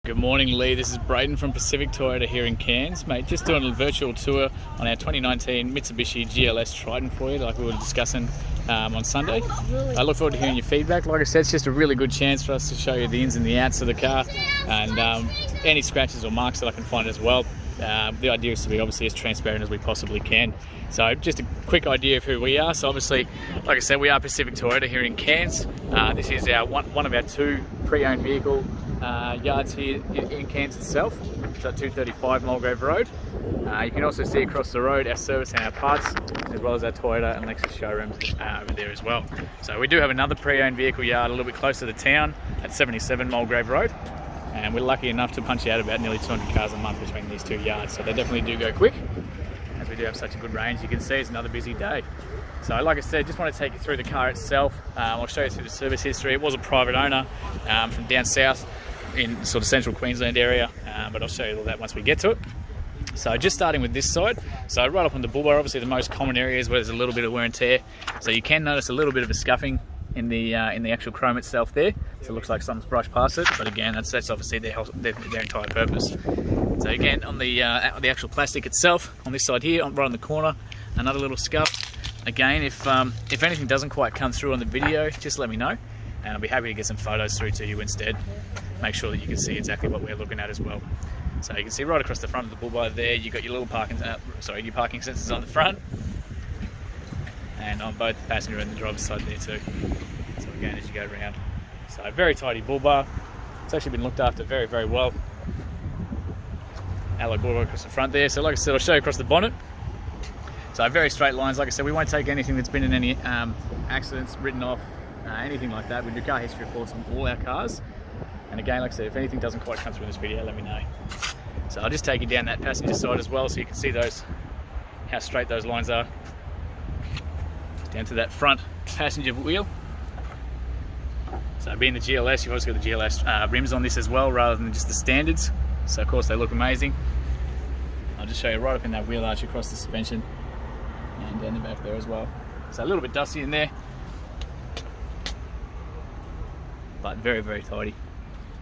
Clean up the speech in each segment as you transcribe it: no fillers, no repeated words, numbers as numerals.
Good morning, Lee. This is Braden from Pacific Toyota here in Cairns. Mate, just doing a virtual tour on our 2019 Mitsubishi GLS Triton for you, like we were discussing on Sunday. I look forward to hearing your feedback. Like I said, it's just a really good chance for us to show you the ins and the outs of the car and any scratches or marks that I can find as well. The idea is to be obviously as transparent as we possibly can. So just a quick idea of who we are. So obviously, like I said, we are Pacific Toyota here in Cairns. This is our one of our two pre-owned vehicle yards here in Cairns itself. So 235 Mulgrave Road. You can also see across the road our service and our parts, as well as our Toyota and Lexus showrooms over there as well. So we do have another pre-owned vehicle yard a little bit closer to town at 77 Mulgrave Road. And we're lucky enough to punch out about nearly 200 cars a month between these two yards. So they definitely do go quick, as we do have such a good range. You can see it's another busy day. So like I said, just want to take you through the car itself. I'll show you through the service history. It was a private owner from down south in sort of central Queensland area, but I'll show you all that once we get to it. So just starting with this side, so right up on the bull bar, obviously the most common areas where there's a little bit of wear and tear. So you can notice a little bit of a scuffing in the actual chrome itself there. So it looks like something's brushed past it, but again, that's obviously their entire purpose. So again, on the actual plastic itself, on this side here, right on the corner, another little scuff. Again, if anything doesn't quite come through on the video, just let me know, and I'll be happy to get some photos through to you instead. Make sure that you can see exactly what we're looking at as well. So you can see right across the front of the bull bar there, you've got your little parking sensors on the front, and on both the passenger and the driver's side there too. So again, as you go around, so a very tidy bull bar. It's actually been looked after very, very well. Alloy bull bar across the front there. So like I said, I'll show you across the bonnet. So very straight lines. Like I said, we won't take anything that's been in any accidents, written off, anything like that. We do car history reports on all our cars. And again, like I said, if anything doesn't quite come through in this video, let me know. So I'll just take you down that passenger side as well, so you can see how straight those lines are. Down to that front passenger wheel. So being the GLS, you've also got the GLS rims on this as well, rather than just the standards. So of course they look amazing. I'll just show you right up in that wheel arch across the suspension and down the back there as well. So a little bit dusty in there, but very, very tidy.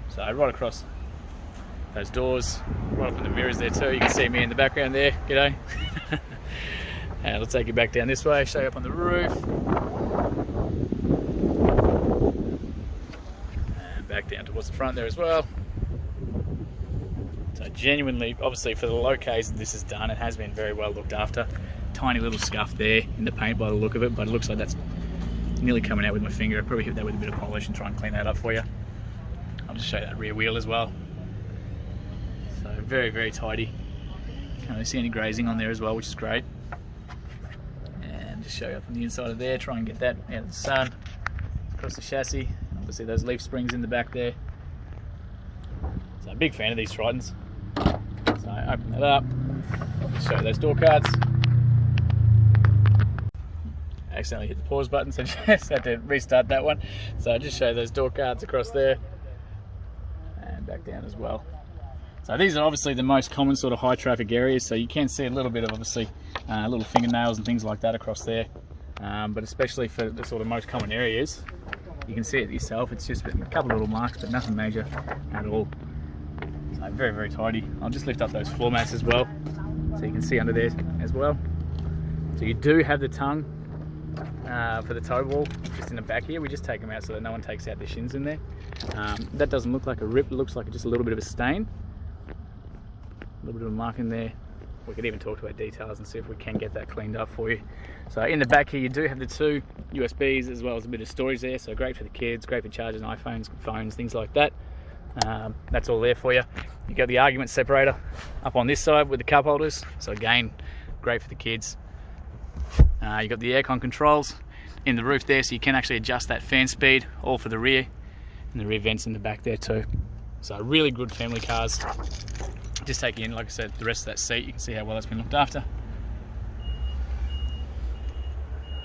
So right across those doors, right up in the mirrors there too. You can see me in the background there. G'day. And I'll take you back down this way, show you up on the roof. And back down towards the front there as well. So genuinely, obviously for the low Ks this is done, it has been very well looked after. Tiny little scuff there in the paint by the look of it, but it looks like that's nearly coming out with my finger. I'll probably hit that with a bit of polish and try and clean that up for you. I'll just show you that rear wheel as well. So very, very tidy. Can't really see any grazing on there as well, which is great. And just show you up on the inside of there, try and get that out of the sun. Across the chassis, obviously those leaf springs in the back there. So a big fan of these Tritons. So open that up, just show you those door cards. I accidentally hit the pause button, so just had to restart that one. So I'll just show you those door cards across there and back down as well. So these are obviously the most common sort of high traffic areas, so you can see a little bit of obviously little fingernails and things like that across there, but especially for the sort of most common areas, you can see it yourself. It's just a couple of little marks, but nothing major at all. So very, very tidy. I'll just lift up those floor mats as well, so you can see under there as well. So you do have the tongue for the toe wall just in the back here. We just take them out so that no one takes out the shins in there. That doesn't look like a rip, it looks like just a little bit of a stain, a little bit of a mark in there. We could even talk to our details and see if we can get that cleaned up for you. So in the back here you do have the two USBs as well as a bit of storage there, so great for the kids, great for charging iPhones, phones, things like that. That's all there for you. You got the argument separator up on this side with the cup holders, so again, great for the kids. You got the aircon controls in the roof there, so you can actually adjust that fan speed, all for the rear, and the rear vents in the back there too. So really good family cars. Just take in, like I said, the rest of that seat, you can see how well it's been looked after.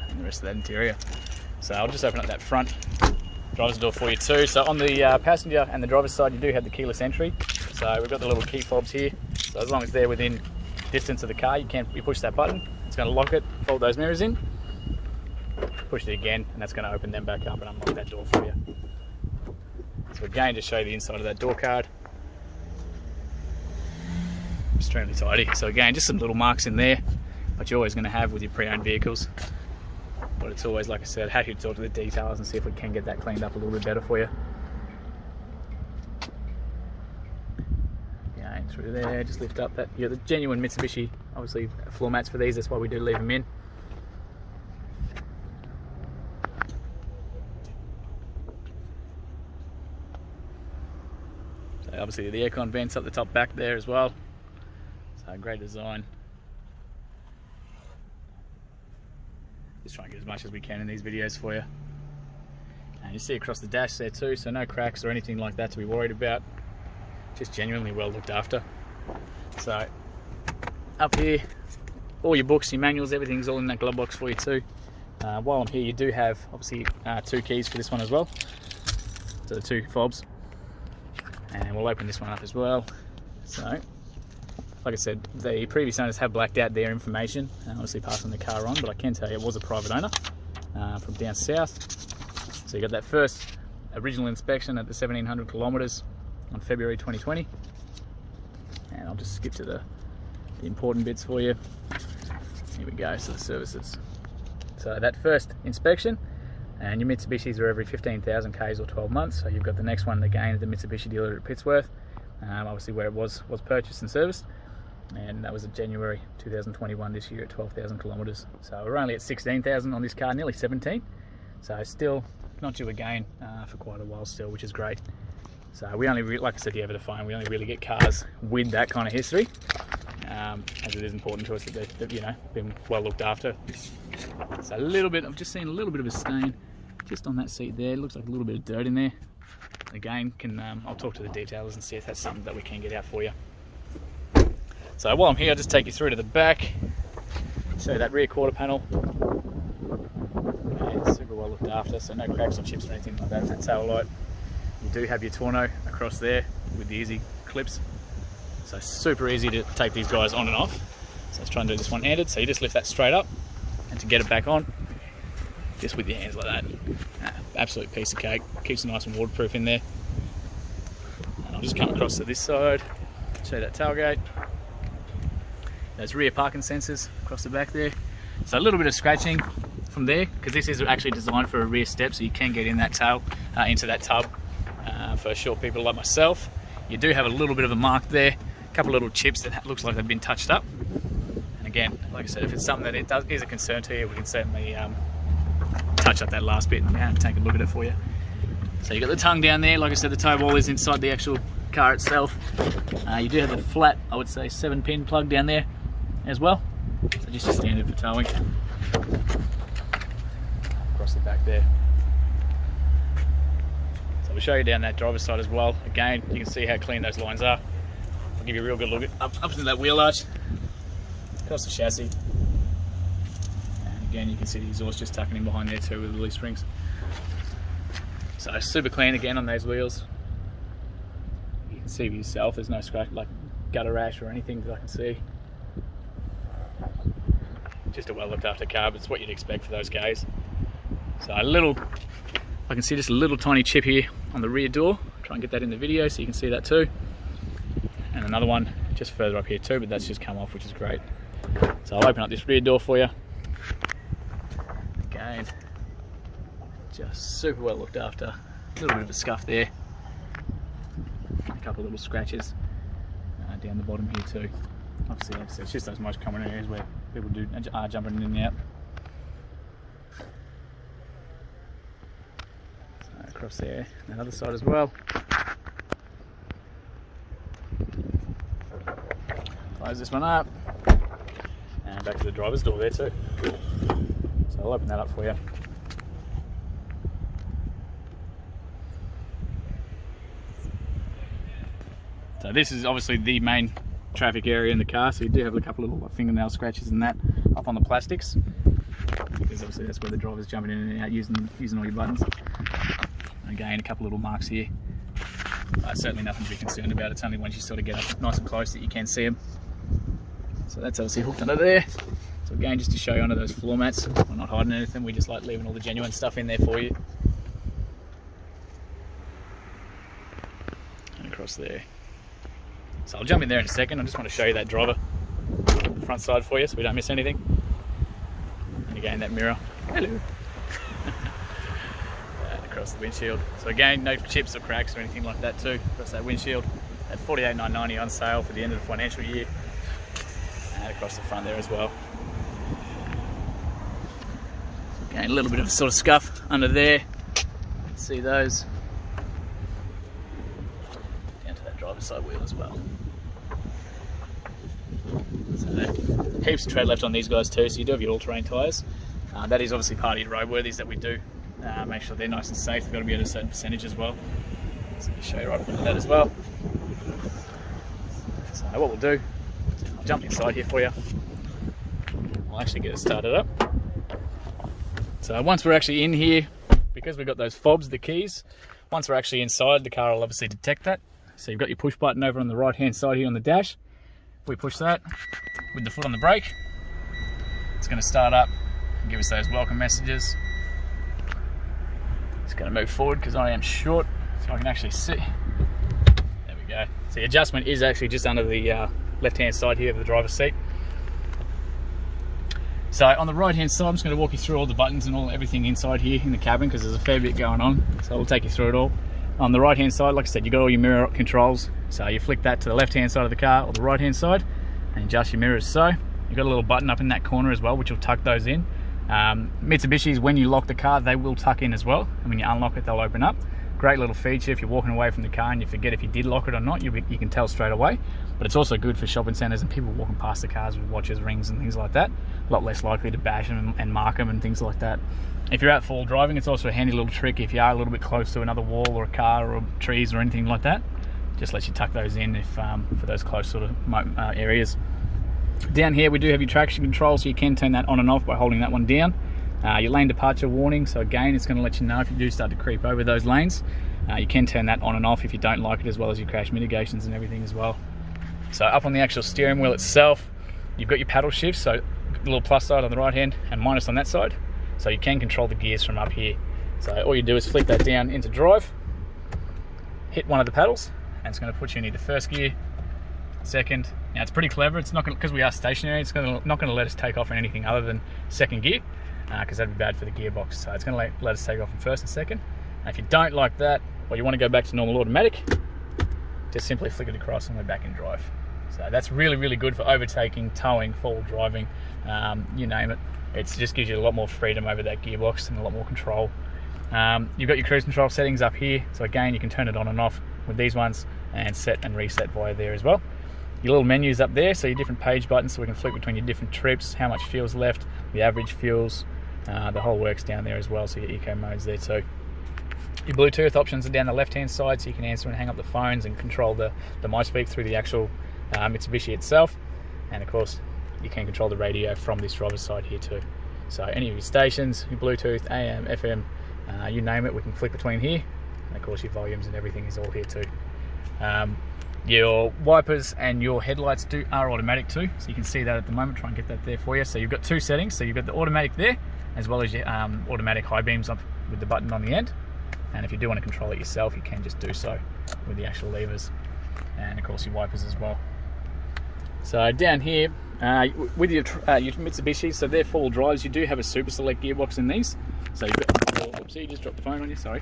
And the rest of that interior. So I'll just open up that front driver's door for you too. So on the passenger and the driver's side, you do have the keyless entry. So we've got the little key fobs here. So as long as they're within distance of the car, you push that button. It's going to lock it, fold those mirrors in, push it again, and that's going to open them back up and unlock that door for you. So again, just show you the inside of that door card. extremely tidy. So again, just some little marks in there, but you're always going to have with your pre-owned vehicles. But it's always, like I said, happy to talk to the details and see if we can get that cleaned up a little bit better for you. Going through there, just lift up that. You're the genuine Mitsubishi, obviously, floor mats for these. That's why we do leave them in. So obviously the aircon vents up the top back there as well. So great design. Just try and get as much as we can in these videos for you. And you see across the dash there too, so no cracks or anything like that to be worried about. Just genuinely well looked after. So up here, all your books, your manuals, everything's all in that glove box for you too. While I'm here, you do have obviously 2 keys for this one as well. So the 2 fobs. And we'll open this one up as well. So, like I said, the previous owners have blacked out their information, obviously passing the car on, but I can tell you it was a private owner from down south. So you got that first original inspection at the 1700 kilometres on February 2020. And I'll just skip to the important bits for you. Here we go, so the services. So that first inspection, and your Mitsubishis are every 15,000 Ks or 12 months. So you've got the next one again at the Mitsubishi dealer at Pittsworth, obviously where it was purchased and serviced. And that was in January 2021 this year at 12,000 kilometres. So we're only at 16,000 on this car, nearly 17. So still not due again for quite a while still, which is great. So we only, like I said to you over the phone, we only really get cars with that kind of history, as it is important to us that they've, you know, been well looked after. So a little bit, I've just seen a little bit of a stain just on that seat there. It looks like a little bit of dirt in there. Again, I'll talk to the detailers and see if that's something that we can get out for you. So while I'm here, I'll just take you through to the back, show you that rear quarter panel. And super well looked after, so no cracks or chips or anything like that. That tail light. You do have your tonneau across there with the easy clips. So super easy to take these guys on and off. So let's try and do this one-handed. So you just lift that straight up, and to get it back on, just with your hands like that. Absolute piece of cake. Keeps it nice and waterproof in there. And I'll just come across to this side, show you that tailgate. Those rear parking sensors across the back there. So a little bit of scratching from there, because this is actually designed for a rear step, so you can get in that tail, into that tub. For short people like myself, you do have a little bit of a mark there, a couple of little chips that looks like they've been touched up. And again, like I said, if it's something that is a concern to you, we can certainly touch up that last bit and take a look at it for you. So you got the tongue down there. Like I said, the tow ball is inside the actual car itself. You do have a flat, I would say, 7-pin plug down there as well. So just a standard for towing. Across the back there. So we'll show you down that driver's side as well. Again, you can see how clean those lines are. I'll give you a real good look up to that wheel arch, across the chassis. And again, you can see the exhaust just tucking in behind there too with the leaf springs. So super clean again on those wheels. You can see for yourself, there's no scratch, like gutter rash or anything that I can see. Just a well looked after car, but it's what you'd expect for those guys. So a little, I can see just a little tiny chip here on the rear door. I'll try and get that in the video so you can see that too. And another one just further up here too, but that's just come off, which is great. So I'll open up this rear door for you. Again, just super well looked after. A little bit of a scuff there. A couple of little scratches down the bottom here too. Obviously, like I said, it's just those most common areas where people are jumping in and out. So across there, and the other side as well. Close this one up, and back to the driver's door there too. So I'll open that up for you. So this is obviously the main traffic area in the car, so you do have a couple of little fingernail scratches and that up on the plastics, because obviously that's where the driver's jumping in and out using all your buttons. And again, a couple of little marks here. Certainly nothing to be concerned about. It's only once you sort of get up nice and close that you can see them. So that's obviously hooked under there. So again, just to show you under those floor mats, we're not hiding anything, we just like leaving all the genuine stuff in there for you. And across there. So I'll jump in there in a second. I just want to show you that driver front side for you so we don't miss anything. And again, that mirror. Hello. And across the windshield. So again, no chips or cracks or anything like that too. Across that windshield at $48,990 on sale for the end of the financial year. And across the front there as well. Again, a little bit of sort of scuff under there. See those. Down to that driver's side wheel as well. So heaps of tread left on these guys too, so you do have your all-terrain tyres. That is obviously part of your roadworthies that we do. Make sure they're nice and safe. They've got to be at a certain percentage as well. So I'll show you right up into that as well. So what we'll do, I'll jump inside here for you. I'll actually get it started up. So once we're actually in here, because we've got those fobs, the keys, once we're actually inside, the car will obviously detect that. So you've got your push button over on the right hand side here on the dash. We push that with the foot on the brake. It's going to start up and give us those welcome messages. It's going to move forward because I am short, so I can actually see. There we go. So the adjustment is actually just under the left hand side here of the driver's seat. So on the right hand side, I'm just going to walk you through all the buttons and everything inside here in the cabin because there's a fair bit going on. So we'll take you through it all. On the right hand side, like I said, you've got all your mirror controls. So you flick that to the left hand side of the car or the right hand side and adjust your mirrors. So you've got a little button up in that corner as well, which will tuck those in. Mitsubishi's, when you lock the car, they will tuck in as well. And when you unlock it, they'll open up. Great little feature if you're walking away from the car and you forget if you did lock it or not, you can tell straight away. But it's also good for shopping centres and people walking past the cars with watches, rings and things like that. A lot less likely to bash them and mark them and things like that. If you're out full driving, it's also a handy little trick if you are a little bit close to another wall or a car or trees or anything like that. Just lets you tuck those in if for those close sort of areas. Down here we do have your traction control, so you can turn that on and off by holding that one down. Your lane departure warning, so again it's going to let you know if you do start to creep over those lanes. You can turn that on and off if you don't like it, as well as your crash mitigations and everything as well. So up on the actual steering wheel itself, you've got your paddle shifts, so a little plus side on the right hand and minus on that side. So you can control the gears from up here. So all you do is flick that down into drive, hit one of the paddles, and it's going to put you in either first gear, second. Now it's pretty clever. It's not going, because we are stationary, it's not going to let us take off in anything other than second gear, because that'd be bad for the gearbox. So it's going to let us take off in first and second. And if you don't like that, or you want to go back to normal automatic, just simply flick it across and we're back in drive. So that's really, really good for overtaking, towing, forward driving, you name it. It just gives you a lot more freedom over that gearbox and a lot more control. You've got your cruise control settings up here. So again, you can turn it on and off with these ones and set and reset via there as well. Your little menus up there, so your different page buttons, so we can flick between your different trips, how much fuel's left, the average fuels, the whole works down there as well, so your eco modes there too. Your Bluetooth options are down the left hand side, so you can answer and hang up the phones and control the MySpeak through the actual Mitsubishi itself. And of course, you can control the radio from this driver's side here too. So any of your stations, your Bluetooth, AM, FM, you name it, we can flick between here. And of course your volumes and everything is all here too. Your wipers and your headlights are automatic too, so you can see that at the moment. Try and get that there for you. So you've got two settings, so you've got the automatic there, as well as your automatic high beams up with the button on the end. And if you do want to control it yourself, you can just do so with the actual levers, and of course your wipers as well. So down here, with your Mitsubishi, so they're four-wheel drives, you do have a Super Select gearbox in these. So you've got, oopsie, just dropped the phone on you, sorry.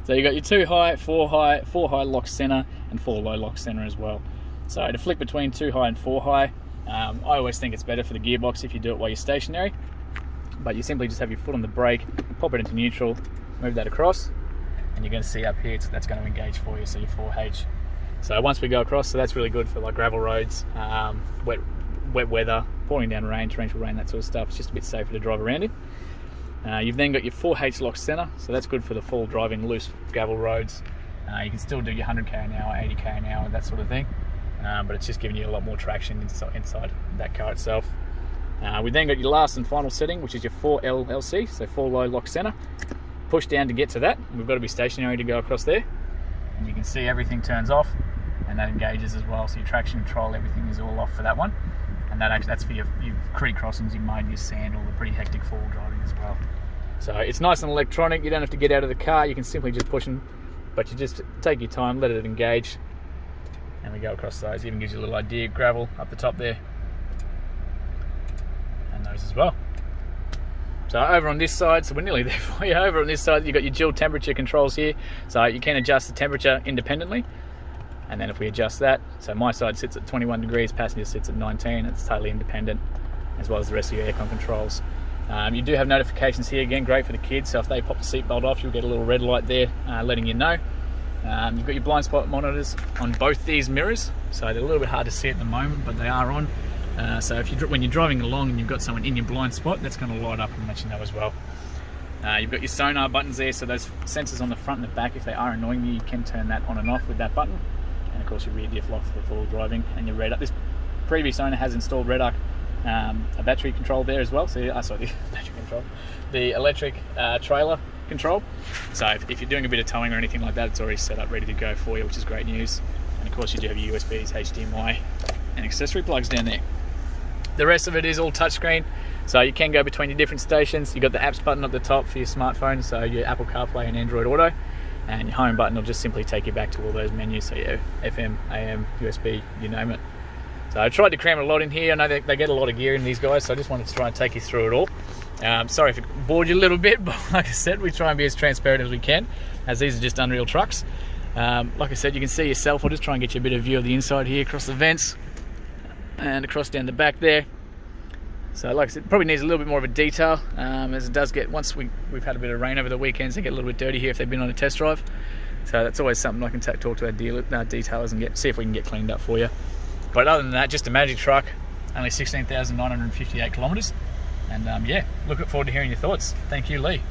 So you've got your 2 high, 4 high lock center, and 4 low lock center as well. So to flick between 2 high and 4 high, I always think it's better for the gearbox if you do it while you're stationary. But you simply just have your foot on the brake, pop it into neutral, move that across, and you're going to see up here that's going to engage for you, so your 4H. So once we go across, so that's really good for like gravel roads, wet weather, pouring down rain, torrential rain, that sort of stuff. It's just a bit safer to drive around in. You've then got your 4H lock center, so that's good for the full driving loose gravel roads. You can still do your 100k an hour, 80k an hour, that sort of thing, but it's just giving you a lot more traction inside that car itself. We then got your last and final setting, which is your 4LLC, so 4 low lock center. Push down to get to that. We've got to be stationary to go across there, and you can see everything turns off, and that engages as well. So your traction control, everything is all off for that one, and that's for your creek crossings, your mud, your sand, all the pretty hectic forward driving as well. So it's nice and electronic. You don't have to get out of the car. You can simply just push them, but you just take your time, let it engage, and we you go across those. Even gives you a little idea. Gravel up the top there, and those as well. So over on this side, so we're nearly there for you. Over on this side, you've got your dual temperature controls here. So you can adjust the temperature independently. And then if we adjust that, so my side sits at 21 degrees, passenger sits at 19. It's totally independent, as well as the rest of your aircon controls. You do have notifications here, again, great for the kids. So if they pop the seatbelt off, you'll get a little red light there letting you know. You've got your blind spot monitors on both these mirrors. So they're a little bit hard to see at the moment, but they are on. So if when you're driving along and you've got someone in your blind spot, that's going to light up and let you know as well. You've got your sonar buttons there, so those sensors on the front and the back, if they are annoying you, you can turn that on and off with that button. And of course your rear diff lock for full driving, and your red. This previous owner has installed REDARC, a battery control there as well. So sorry, the battery control, the electric trailer control. So if you're doing a bit of towing or anything like that, it's already set up ready to go for you, which is great news. And of course you do have your USBs, HDMI, and accessory plugs down there. The rest of it is all touchscreen, so you can go between your different stations. You've got the apps button at the top for your smartphone, so your Apple CarPlay and Android Auto, and your home button will just simply take you back to all those menus, so yeah, FM, AM, USB, you name it. So I tried to cram a lot in here. I know they get a lot of gear in these guys, so I just wanted to try and take you through it all. Sorry if it bored you a little bit, but like I said, we try and be as transparent as we can, as these are just unreal trucks. Like I said, you can see yourself. I'll just try and get you a bit of view of the inside here, across the vents, and across down the back there. So like I said, probably needs a little bit more of a detail, as it does get, once we've had a bit of rain over the weekends, they get a little bit dirty here if they've been on a test drive. So that's always something I can talk to our detailers and see if we can get cleaned up for you. But other than that, just a magic truck, only 16,958 kilometres. And yeah, look forward to hearing your thoughts. Thank you, Lee.